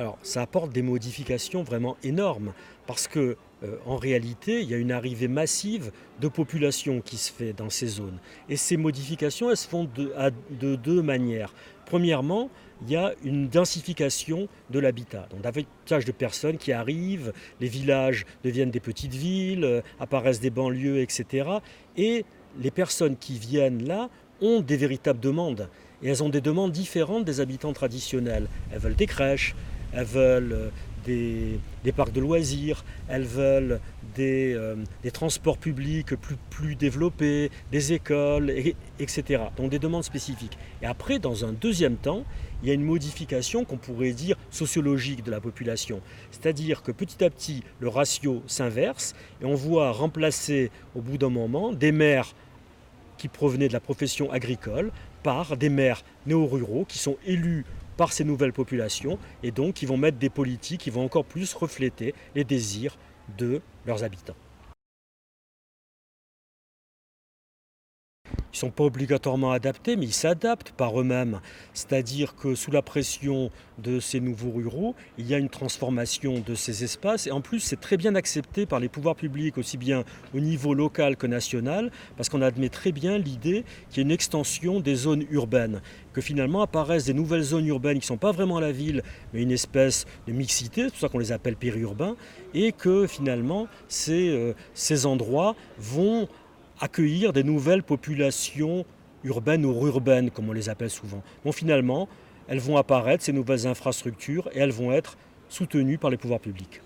Alors, ça apporte des modifications vraiment énormes parce que, en réalité, il y a une arrivée massive de population qui se fait dans ces zones. Et ces modifications, elles se font de deux manières. Premièrement, il y a une densification de l'habitat. Donc, davantage de personnes qui arrivent, les villages deviennent des petites villes, apparaissent des banlieues, etc. Et les personnes qui viennent là ont des véritables demandes. Et elles ont des demandes différentes des habitants traditionnels. Elles veulent des crèches, elles veulent des parcs de loisirs, elles veulent des transports publics plus développés, des écoles, etc. Donc des demandes spécifiques. Et après, dans un deuxième temps, il y a une modification qu'on pourrait dire sociologique de la population. C'est-à-dire que petit à petit, le ratio s'inverse et on voit remplacer au bout d'un moment des maires qui provenaient de la profession agricole par des maires néo-ruraux qui sont élus par ces nouvelles populations et donc qui vont mettre des politiques qui vont encore plus refléter les désirs de leurs habitants. Ils ne sont pas obligatoirement adaptés, mais ils s'adaptent par eux-mêmes. C'est-à-dire que sous la pression de ces nouveaux ruraux, il y a une transformation de ces espaces. Et en plus, c'est très bien accepté par les pouvoirs publics, aussi bien au niveau local que national, parce qu'on admet très bien l'idée qu'il y a une extension des zones urbaines, que finalement apparaissent des nouvelles zones urbaines qui ne sont pas vraiment la ville, mais une espèce de mixité, c'est pour ça qu'on les appelle périurbains, et que finalement ces endroits vont accueillir des nouvelles populations urbaines ou rurbaines, comme on les appelle souvent. Bon, finalement, elles vont apparaître, ces nouvelles infrastructures, et elles vont être soutenues par les pouvoirs publics.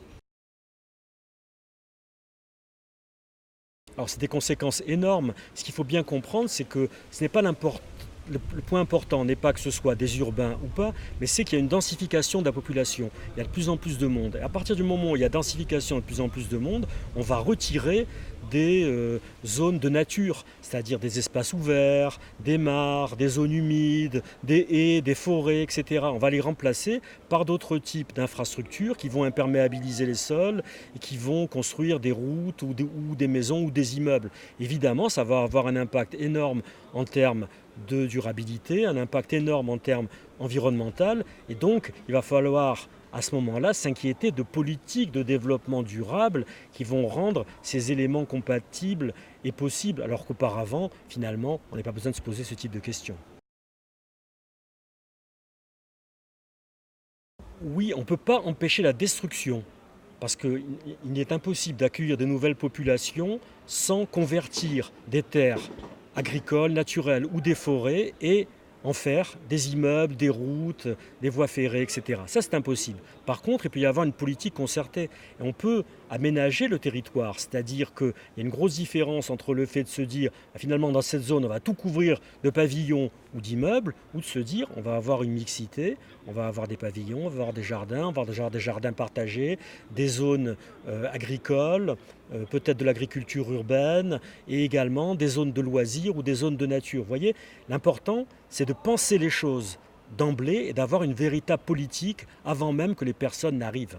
Alors, c'est des conséquences énormes. Ce qu'il faut bien comprendre, c'est que ce n'est pas le point important n'est pas que ce soit des urbains ou pas, mais c'est qu'il y a une densification de la population. Il y a de plus en plus de monde. Et à partir du moment où il y a densification et de plus en plus de monde, on va retirer des zones de nature, c'est-à-dire des espaces ouverts, des mares, des zones humides, des haies, des forêts, etc. On va les remplacer par d'autres types d'infrastructures qui vont imperméabiliser les sols et qui vont construire des routes ou des maisons ou des immeubles. Évidemment, ça va avoir un impact énorme en termes de durabilité, un impact énorme en termes environnementaux, et donc il va falloir à ce moment-là s'inquiéter de politiques de développement durable qui vont rendre ces éléments compatibles et possibles, alors qu'auparavant, finalement, on n'a pas besoin de se poser ce type de questions. Oui, on ne peut pas empêcher la destruction, parce qu'il est impossible d'accueillir de nouvelles populations sans convertir des terres agricoles, naturelles ou des forêts et en faire des immeubles, des routes, des voies ferrées, etc. Ça, c'est impossible. Par contre, il peut y avoir une politique concertée. Et on peut aménager le territoire, c'est-à-dire qu'il y a une grosse différence entre le fait de se dire, finalement, dans cette zone, on va tout couvrir de pavillons ou d'immeubles, ou de se dire, on va avoir une mixité, on va avoir des pavillons, on va avoir des jardins, on va avoir des jardins partagés, des zones agricoles, peut-être de l'agriculture urbaine, et également des zones de loisirs ou des zones de nature. Vous voyez, l'important, c'est de penser les choses d'emblée et d'avoir une véritable politique avant même que les personnes n'arrivent.